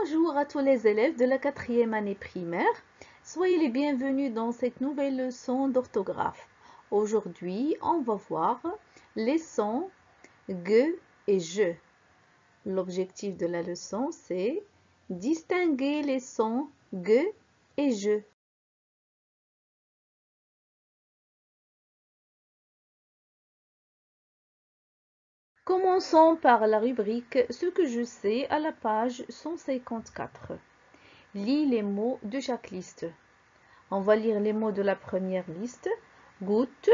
Bonjour à tous les élèves de la 4e année primaire. Soyez les bienvenus dans cette nouvelle leçon d'orthographe. Aujourd'hui, on va voir les sons G et je. L'objectif de la leçon, c'est distinguer les sons G et je. Commençons par la rubrique « Ce que je sais » à la page 154. Lis les mots de chaque liste. On va lire les mots de la première liste. Goutte,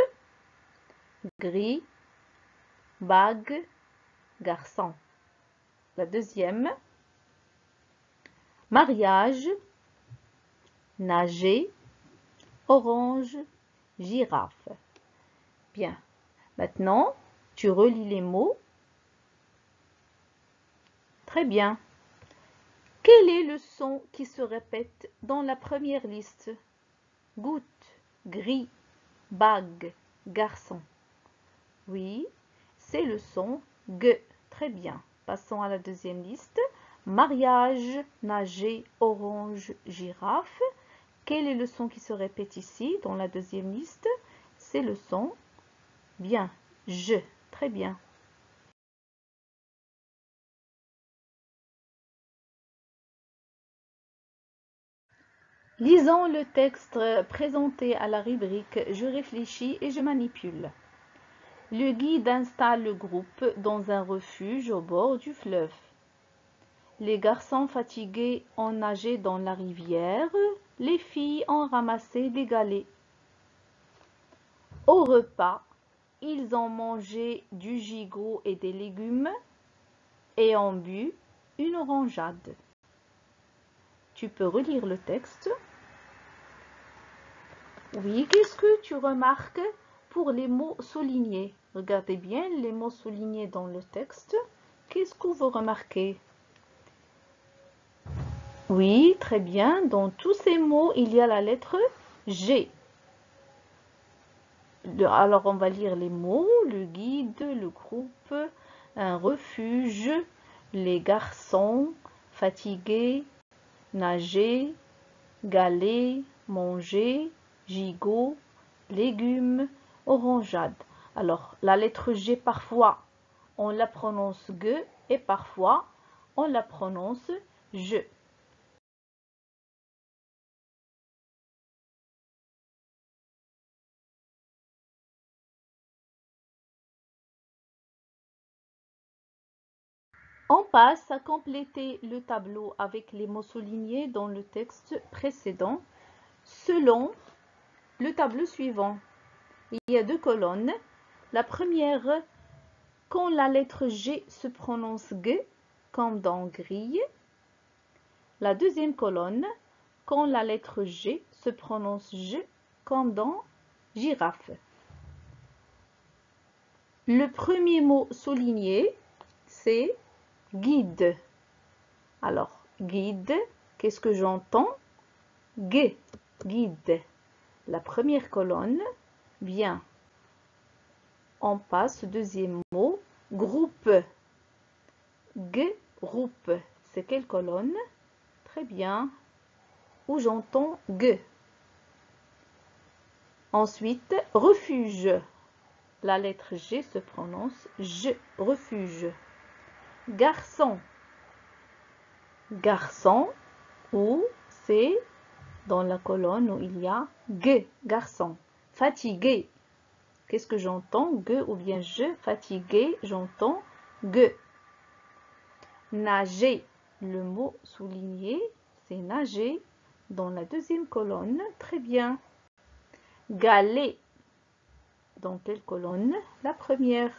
gris, bague, garçon. La deuxième, mariage, nager, orange, girafe. Bien. Maintenant, tu relis les mots. Très bien. Quel est le son qui se répète dans la première liste? Goutte, gris, bague, garçon. Oui, c'est le son G. Très bien. Passons à la deuxième liste. Mariage, nager, orange, girafe. Quel est le son qui se répète ici dans la deuxième liste? C'est le son bien. Je. Très bien. Lisons le texte présenté à la rubrique « Je réfléchis et je manipule ». Le guide installe le groupe dans un refuge au bord du fleuve. Les garçons fatigués ont nagé dans la rivière, les filles ont ramassé des galets. Au repas, ils ont mangé du gigot et des légumes et ont bu une orangeade. Tu peux relire le texte. Oui, qu'est-ce que tu remarques pour les mots soulignés? Regardez bien les mots soulignés dans le texte. Qu'est-ce que vous remarquez? Oui, très bien. Dans tous ces mots, il y a la lettre G. Alors, on va lire les mots. Le guide, le groupe, un refuge, les garçons, fatigués, nager, galet, manger, gigot, légumes, orangeade. Alors, la lettre G, parfois, on la prononce G et parfois, on la prononce je. On passe à compléter le tableau avec les mots soulignés dans le texte précédent selon le tableau suivant. Il y a deux colonnes. La première, quand la lettre G se prononce G, comme dans grille. La deuxième colonne, quand la lettre G se prononce G, comme dans girafe. Le premier mot souligné, c'est guide. Alors, guide, qu'est-ce que j'entends? G, guide. La première colonne, bien. On passe au deuxième mot, groupe. G, groupe. C'est quelle colonne? Très bien. Où j'entends G. Ensuite, refuge. La lettre G se prononce je, refuge. Garçon. Garçon, ou c'est dans la colonne où il y a G, garçon. Fatigué. Qu'est-ce que j'entends? G ou bien je. Fatigué, j'entends G. Nager. Le mot souligné, c'est nager. Dans la deuxième colonne, très bien. Galet. Dans quelle colonne? La première.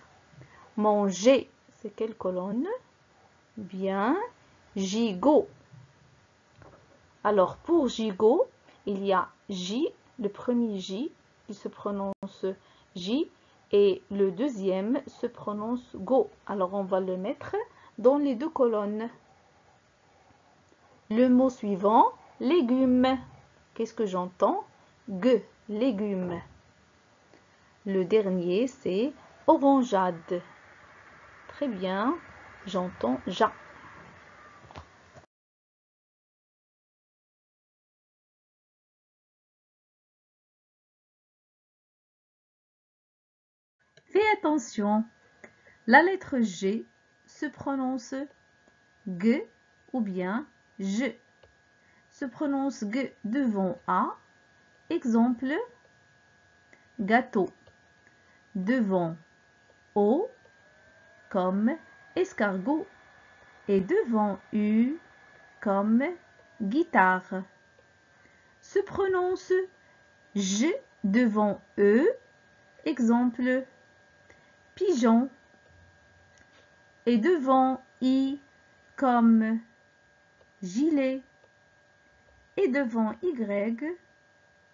Manger. C'est quelle colonne? Bien. Gigot. Alors, pour gigot, il y a J, le premier J, il se prononce J, et le deuxième se prononce go. Alors, on va le mettre dans les deux colonnes. Le mot suivant, légumes. Qu'est-ce que j'entends? G, légumes. Le dernier, c'est orangeade. Très bien, j'entends ja. attention, la lettre G se prononce G ou bien je. Se prononce G devant A. Exemple, gâteau. Devant O, comme escargot. Et devant U, comme guitare. Se prononce J devant E. Exemple, pigeon. Et devant I, comme gilet. Et devant Y,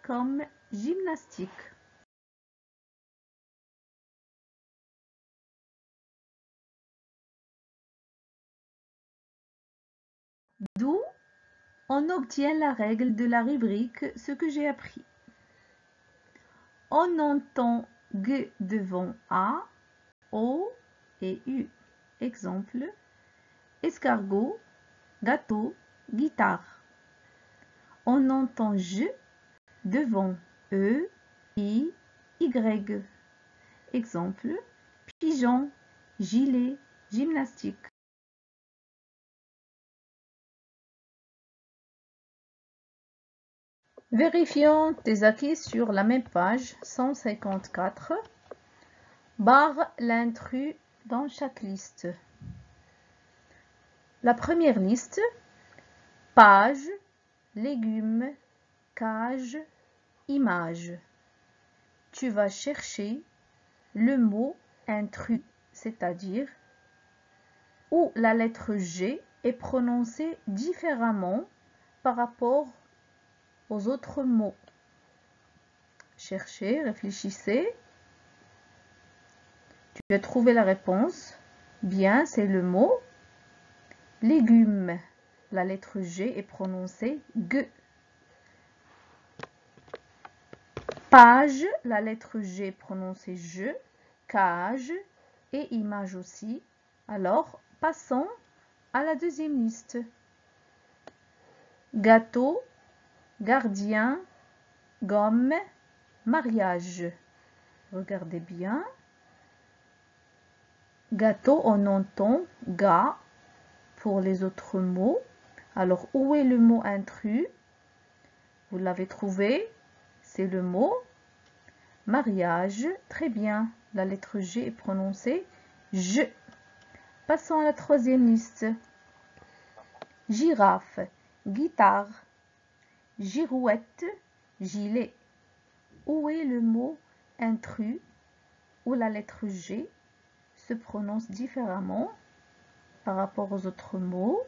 comme gymnastique. D'où on obtient la règle de la rubrique « Ce que j'ai appris ». On entend G devant A, O et U. Exemple, escargot, gâteau, guitare. On entend J devant E, I, Y. Exemple, pigeon, gilet, gymnastique. Vérifions tes acquis sur la même page 154. Barre l'intrus dans chaque liste. La première liste, page, légumes, cage, image. Tu vas chercher le mot intrus, c'est-à-dire où la lettre G est prononcée différemment par rapport aux autres mots. Cherchez, réfléchissez. Tu as trouvé la réponse. Bien, c'est le mot légumes. La lettre G est prononcée G. Page, la lettre G est prononcée je. Cage et image aussi. Alors, passons à la deuxième liste. Gâteau, gardien, gomme, mariage. Regardez bien. Gâteau, on entend ga pour les autres mots. Alors, où est le mot intrus? Vous l'avez trouvé? C'est le mot mariage. Très bien. La lettre G est prononcée je. Passons à la troisième liste. Girafe, guitare, girouette, gilet. Où est le mot intrus où la lettre G se prononce différemment par rapport aux autres mots?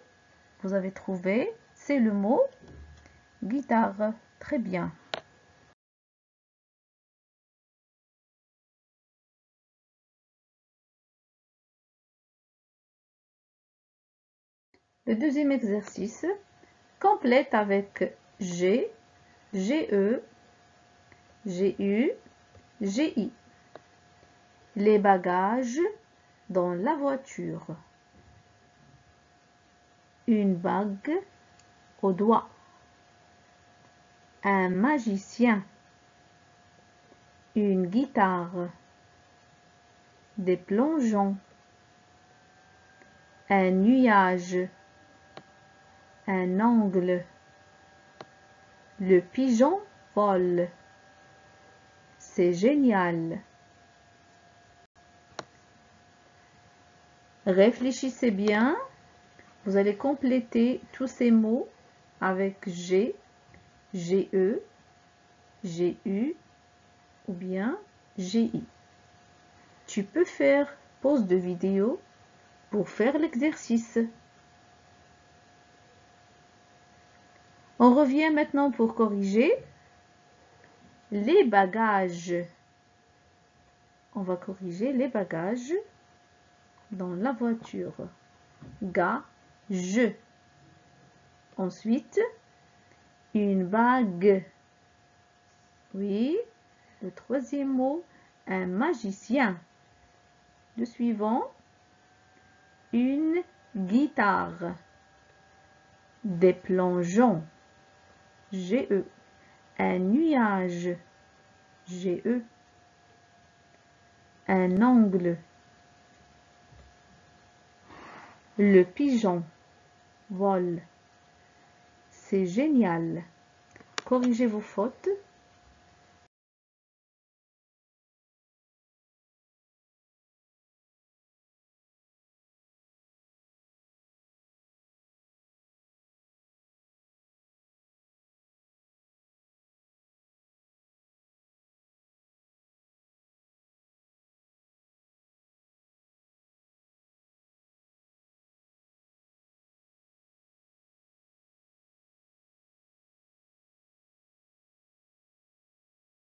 Vous avez trouvé, c'est le mot guitare. Très bien. Le deuxième exercice, complète avec G, GE, GU, GI. Les bagages dans la voiture. Une bague au doigt. Un magicien. Une guitare. Des plongeons. Un nuage. Un angle. Le pigeon vole. C'est génial. Réfléchissez bien. Vous allez compléter tous ces mots avec G, GE, GU ou bien GI. Tu peux faire pause de vidéo pour faire l'exercice. On revient maintenant pour corriger les bagages. On va corriger les bagages dans la voiture. Je. Ensuite, une bague. Oui, le troisième mot, un magicien. Le suivant, une guitare. Des plongeons. GE. Un nuage. GE. un ongle. Le pigeon vole. C'est génial. Corrigez vos fautes.